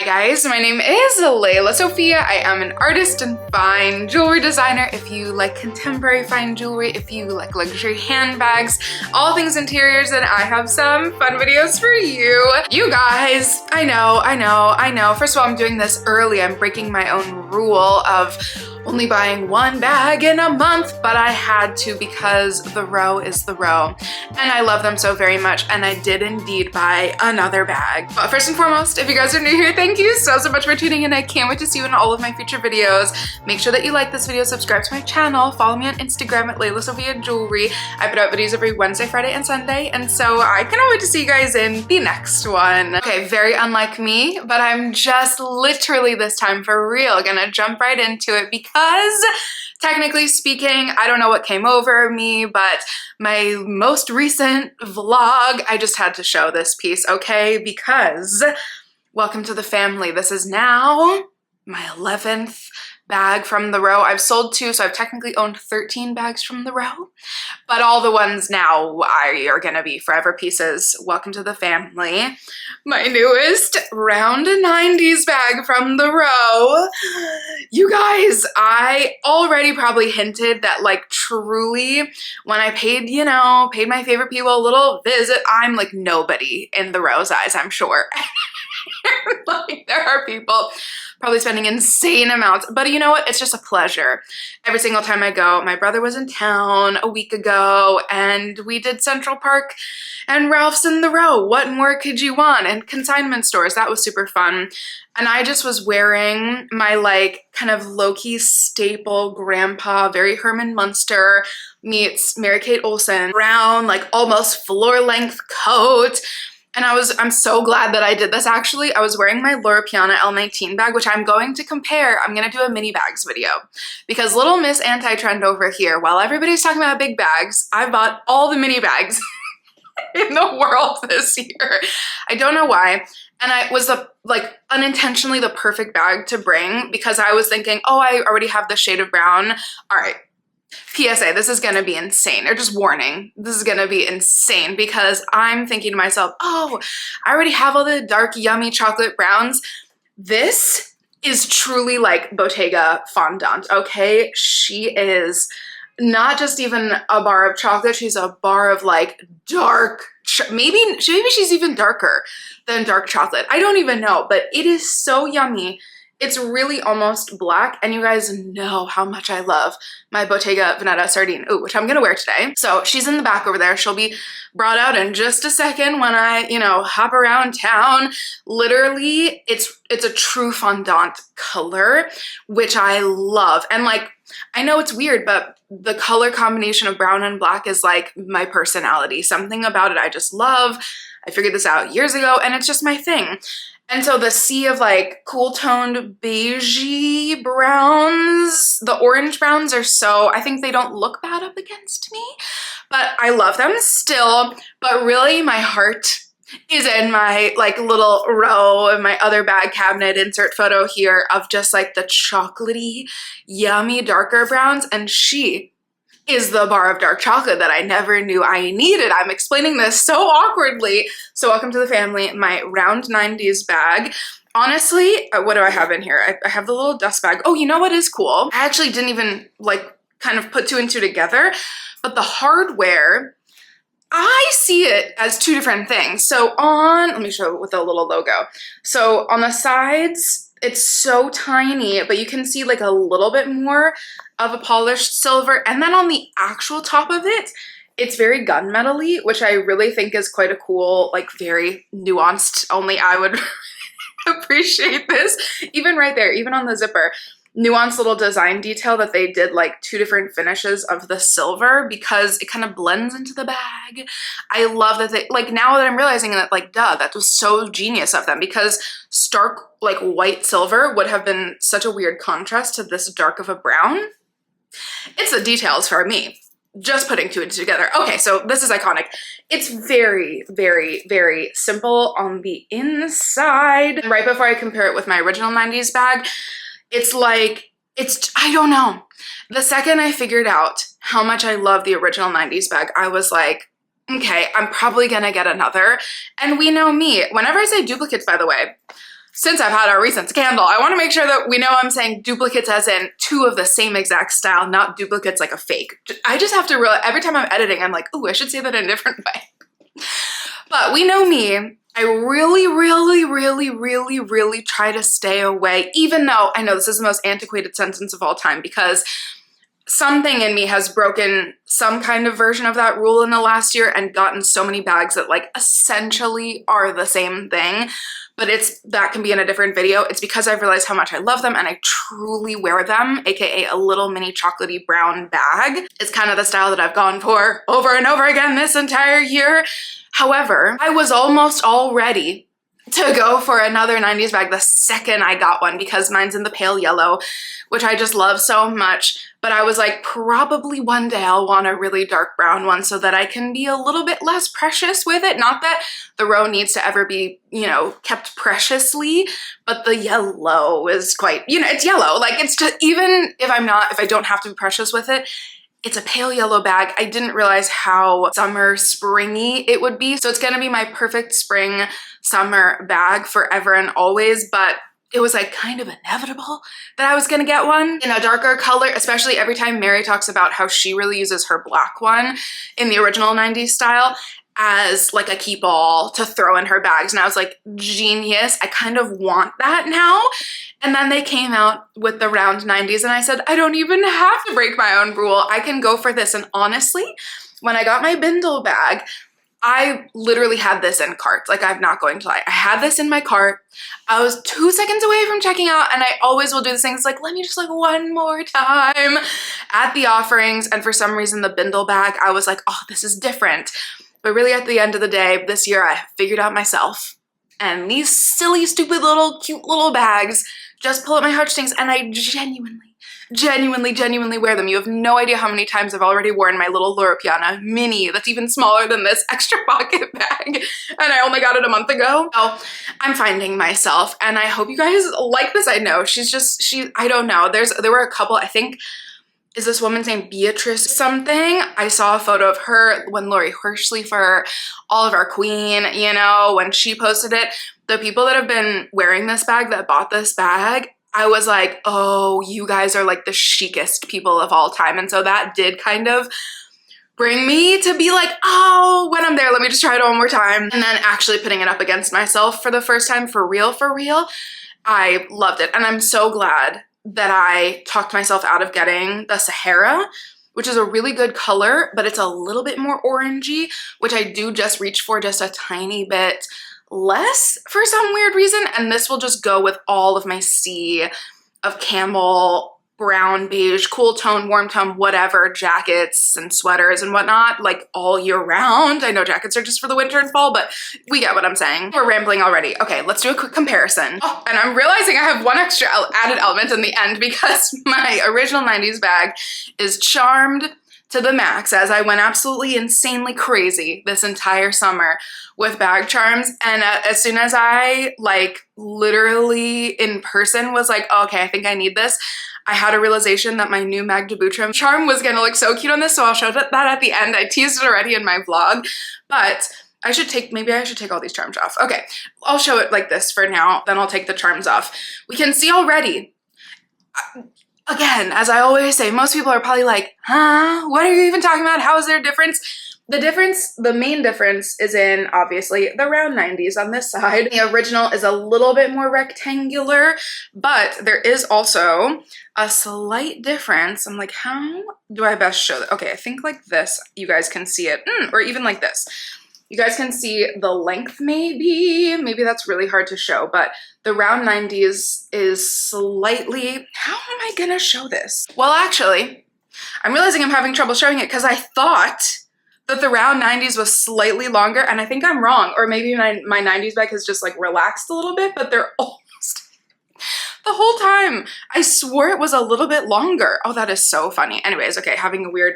guys, my name is Lelasophia. I am an artist and fine jewelry designer. If you like contemporary fine jewelry, if you like luxury handbags, all things interiors, then I have some fun videos for you. You guys, I know. First of all, I'm doing this early. I'm breaking my own rule of only buying one bag in a month, but I had to because the row is the row. And I love them so very much, and I did indeed buy another bag. But first and foremost, if you guys are new here, thank you so much for tuning in. I can't wait to see you in all of my future videos. Make sure that you like this video, subscribe to my channel, follow me on Instagram at lelasophia jewelry. I put out videos every Wednesday, Friday, and Sunday, and so I cannot wait to see you guys in the next one. Okay, very unlike me, but I'm just literally this time for real gonna jump right into it because technically speaking, I don't know what came over me, but my most recent vlog, I just had to show this piece, okay? Because welcome to the family. This is now my 11th bag from the row. I've sold 2, so I've technically owned 13 bags from the row, but all the ones now are gonna be forever pieces. Welcome to the family. My newest round 90s bag from the row. You guys, I already probably hinted that like truly when I paid my favorite people a little visit, I'm like nobody in the row's eyes, I'm sure. Like there are people probably spending insane amounts, but you know what? It's just a pleasure. Every single time I go, my brother was in town a week ago and we did Central Park and Ralph's in the row. What more could you want? And consignment stores, that was super fun. And I just was wearing my like kind of low-key staple grandpa, very Herman Munster meets Mary-Kate Olsen, brown, like almost floor-length coat. And I'm so glad that I did this. Actually, I was wearing my Laura Piana L19 bag, which I'm going to compare. I'm going to do a mini bags video because little Miss Anti-Trend over here, while everybody's talking about big bags, I bought all the mini bags in the world this year. I don't know why. And I was like unintentionally the perfect bag to bring because I was thinking, oh, I already have the shade of brown. All right. PSA, this is gonna be insane, or just warning, this is gonna be insane because I'm thinking to myself, oh, I already have all the dark, yummy chocolate browns. This is truly like Bottega fondant, okay? She is not just even a bar of chocolate, she's a bar of like dark, maybe she's even darker than dark chocolate. I don't even know, but it is so yummy. It's really almost black, and you guys know how much I love my Bottega Veneta sardine, which I'm gonna wear today. So she's in the back over there. She'll be brought out in just a second when I, hop around town. Literally, it's a true fondant color, which I love. And like, I know it's weird, but the color combination of brown and black is like my personality. Something about it I just love. I figured this out years ago, and it's just my thing. And so the sea of like cool toned beigey browns, the orange browns are so, I think they don't look bad up against me, but I love them still. But really my heart is in my like little row in my other bag cabinet, insert photo here, of just like the chocolatey, yummy, darker browns. And she is the bar of dark chocolate that I never knew I needed. I'm explaining this so awkwardly. So welcome to the family, my round 90s bag. Honestly, what do I have in here? I have the little dust bag. Oh, you know what is cool? I actually didn't even like kind of put 2 and 2 together, but the hardware, I see it as 2 different things. So let me show it with a little logo. So on the sides, it's so tiny, but you can see like a little bit more of a polished silver. And then on the actual top of it, it's very gunmetal-y, which I really think is quite a cool, like very nuanced, only I would appreciate this. Even right there, even on the zipper, nuanced little design detail that they did like 2 different finishes of the silver because it kind of blends into the bag. I love that they, like now that I'm realizing that, like, duh, that was so genius of them because stark like white silver would have been such a weird contrast to this dark of a brown. It's the details for me. Just putting 2 and 2 together. Okay, so this is iconic. It's very, very, very simple on the inside. Right before I compare it with my original 90s bag, it's like, I don't know. The second I figured out how much I love the original 90s bag, I was like, okay, I'm probably gonna get another. And we know me. Whenever I say duplicates, by the way, since I've had our recent scandal, I want to make sure that we know I'm saying duplicates as in 2 of the same exact style, not duplicates like a fake. I just have to realize every time I'm editing, I'm like, ooh, I should say that in a different way. But we know me. I really try to stay away, even though I know this is the most antiquated sentence of all time, because something in me has broken some kind of version of that rule in the last year and gotten so many bags that like essentially are the same thing. But that can be in a different video. It's because I've realized how much I love them and I truly wear them, aka a little mini chocolatey brown bag. It's kind of the style that I've gone for over and over again this entire year. However, I was almost all ready to go for another 90s bag the second I got one, because mine's in the pale yellow, which I just love so much. But I was like, probably one day I'll want a really dark brown one so that I can be a little bit less precious with it. Not that the row needs to ever be, you know, kept preciously, but the yellow is quite, you know, it's yellow. Like, it's just, even if I don't have to be precious with it, it's a pale yellow bag. I didn't realize how summer springy it would be. So it's gonna be my perfect spring summer bag forever and always, but it was like kind of inevitable that I was gonna get one in a darker color, especially every time Mary talks about how she really uses her black one in the original 90s style as like a keep all to throw in her bags. And I was like, genius, I kind of want that now. And then they came out with the round 90s and I said, I don't even have to break my own rule. I can go for this. And honestly, when I got my bindle bag, I literally had this in cart. Like, I'm not going to lie. I had this in my cart. I was 2 seconds away from checking out, and I always will do this thing. It's like, let me just like one more time at the offerings. And for some reason, the bindle bag, I was like, oh, this is different. But really at the end of the day, this year I figured out myself. And these silly, stupid little, cute little bags just pull at my heartstrings, and I genuinely wear them. You have no idea how many times I've already worn my little Loro Piana mini that's even smaller than this extra pocket bag, and I only got it a month ago. So I'm finding myself, and I hope you guys like this. I know I don't know. There were a couple, I think, is this woman's name Beatrice something? I saw a photo of her when Lori Hershey for Oliver Queen, you know, when she posted it. The people that have been wearing this bag, that bought this bag, I was like, oh, you guys are like the chicest people of all time. And so that did kind of bring me to be like, oh, when I'm there, let me just try it one more time. And then actually putting it up against myself for the first time, for real, I loved it. And I'm so glad that I talked myself out of getting the Sahara, which is a really good color, but it's a little bit more orangey, which I do just reach for just a tiny bit less for some weird reason. And this will just go with all of my sea of camel, brown, beige, cool tone, warm tone, whatever, jackets and sweaters and whatnot, like all year round. I know jackets are just for the winter and fall, but we get what I'm saying. We're rambling already. Okay, let's do a quick comparison. Oh, and I'm realizing I have one extra added element in the end because my original 90s bag is charmed to the max, as I went absolutely insanely crazy this entire summer with bag charms. And as soon as I like literally in person was like, oh, okay, I think I need this, I had a realization that my new Mag de Boutram charm was gonna look so cute on this, so I'll show that at the end. I teased it already in my vlog, but maybe I should take all these charms off. Okay, I'll show it like this for now, then I'll take the charms off. We can see already, again, as I always say, most people are probably like, huh, what are you even talking about? How is there a difference? The main difference is in, obviously, the round 90s on this side. The original is a little bit more rectangular, but there is also a slight difference. I'm like, how do I best show that? Okay, I think like this, you guys can see it, or even like this. You guys can see the length maybe that's really hard to show, but the round 90s is slightly, how am I gonna show this? Well, actually, I'm realizing I'm having trouble showing it because I thought that the round 90s was slightly longer, and I think I'm wrong, or maybe my 90s bag has just like relaxed a little bit, but they're almost, the whole time, I swore it was a little bit longer. Oh, that is so funny. Anyways, okay, having a weird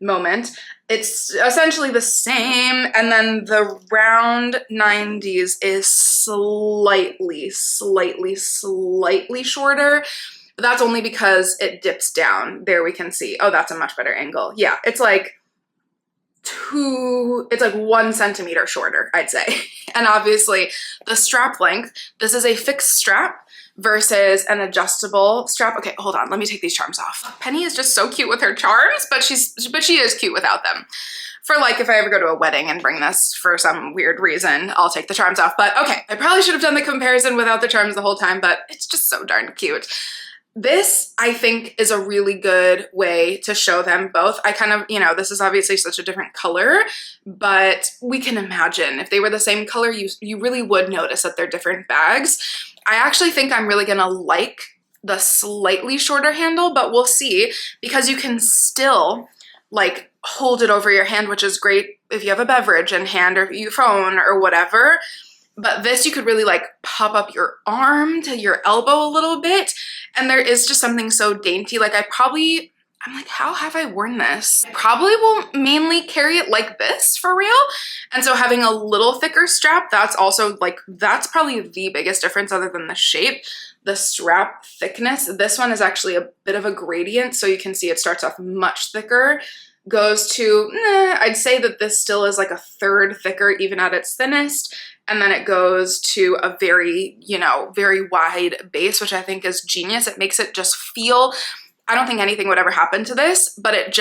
moment. It's essentially the same, and then the round 90s is slightly shorter, but that's only because it dips down. There we can see. Oh, that's a much better angle. Yeah, it's like it's like 1 centimeter shorter, I'd say. And obviously the strap length, this is a fixed strap versus an adjustable strap. Okay, hold on, let me take these charms off. Penny is just so cute with her charms, but she is cute without them. For like, if I ever go to a wedding and bring this for some weird reason, I'll take the charms off. But okay, I probably should have done the comparison without the charms the whole time, but it's just so darn cute. This, I think, is a really good way to show them both. I kind of, you know, this is obviously such a different color, but we can imagine if they were the same color, you really would notice that they're different bags. I actually think I'm really gonna like the slightly shorter handle, but we'll see, because you can still like hold it over your hand, which is great if you have a beverage in hand or your phone or whatever. But this, you could really like pop up your arm to your elbow a little bit. And there is just something so dainty. Like I'm like, how have I worn this? I probably will mainly carry it like this for real. And so having a little thicker strap, that's also like, that's probably the biggest difference other than the shape. The strap thickness, this one is actually a bit of a gradient. So you can see it starts off much thicker, goes to, I'd say that this still is like a third thicker even at its thinnest. And then it goes to a very, you know, very wide base, which I think is genius. It makes it just feel, I don't think anything would ever happen to this, but it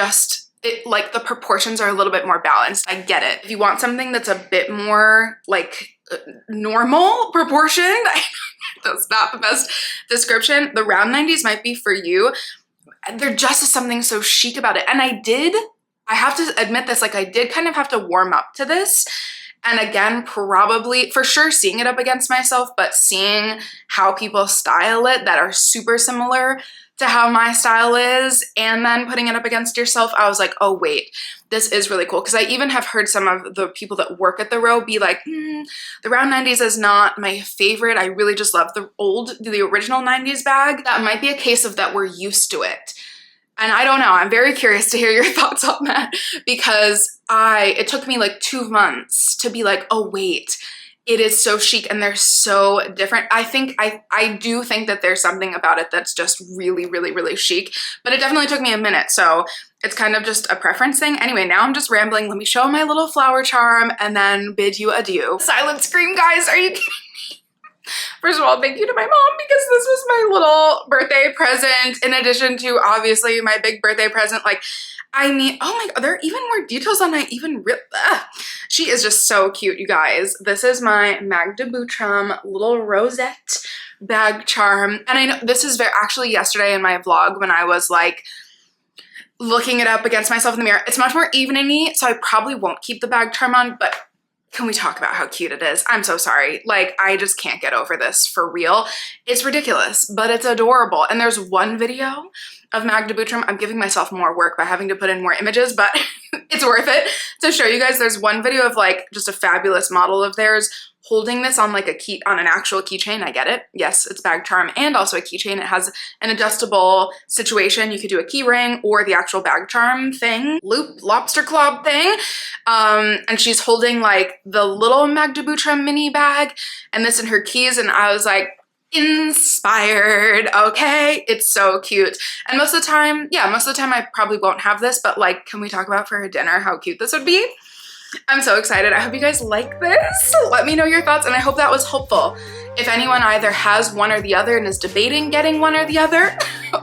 like the proportions are a little bit more balanced. I get it. If you want something that's a bit more like normal proportioned, that's not the best description. The round 90s might be for you. There just is something so chic about it. And I have to admit this, like I did kind of have to warm up to this. And again, probably for sure seeing it up against myself, but seeing how people style it that are super similar to how my style is, and then putting it up against yourself, I was like, oh wait, this is really cool. Because I even have heard some of the people that work at the row be like, the round 90s is not my favorite. I really just love the original 90s bag. That might be a case of that we're used to it. And I don't know, I'm very curious to hear your thoughts on that, because it took me like 2 months to be like, oh wait, it is so chic and they're so different. I do think that there's something about it that's just really, really, really chic, but it definitely took me a minute. So it's kind of just a preference thing. Anyway, now I'm just rambling. Let me show my little flower charm and then bid you adieu. Silent scream, guys, are you kidding me? First of all, thank you to my mom, because this was my little birthday present in addition to obviously my big birthday present. Like, I mean, oh my God, there are even more details on I even She is just so cute, you guys. This is my Magda Buttram little rosette bag charm. And I know this is actually yesterday in my vlog when I was like looking it up against myself in the mirror. It's much more evening-y, so I probably won't keep the bag charm on, but can we talk about how cute it is? I'm so sorry. Like, I just can't get over this for real. It's ridiculous, but it's adorable. And there's one video of Magda Buttram. I'm giving myself more work by having to put in more images, but it's worth it to show you guys. There's one video of like just a fabulous model of theirs holding this on like on an actual keychain. I get it. Yes, it's bag charm and also a keychain. It has an adjustable situation. You could do a key ring or the actual bag charm thing, loop lobster claw thing. And she's holding like the little Magda Buttram mini bag and this in her keys. And I was like, inspired. Okay, it's so cute. And most of the time I probably won't have this, but like, can we talk about for her dinner how cute this would be? I'm so excited. I hope you guys like this. Let me know your thoughts, and I hope that was helpful. If anyone either has one or the other and is debating getting one or the other,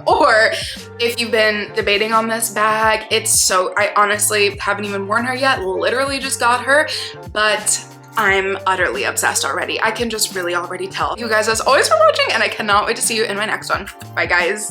or if you've been debating on this bag, I honestly haven't even worn her yet, literally just got her, but I'm utterly obsessed already. I can just really already tell. You guys as always for watching, and I cannot wait to see you in my next one. Bye guys.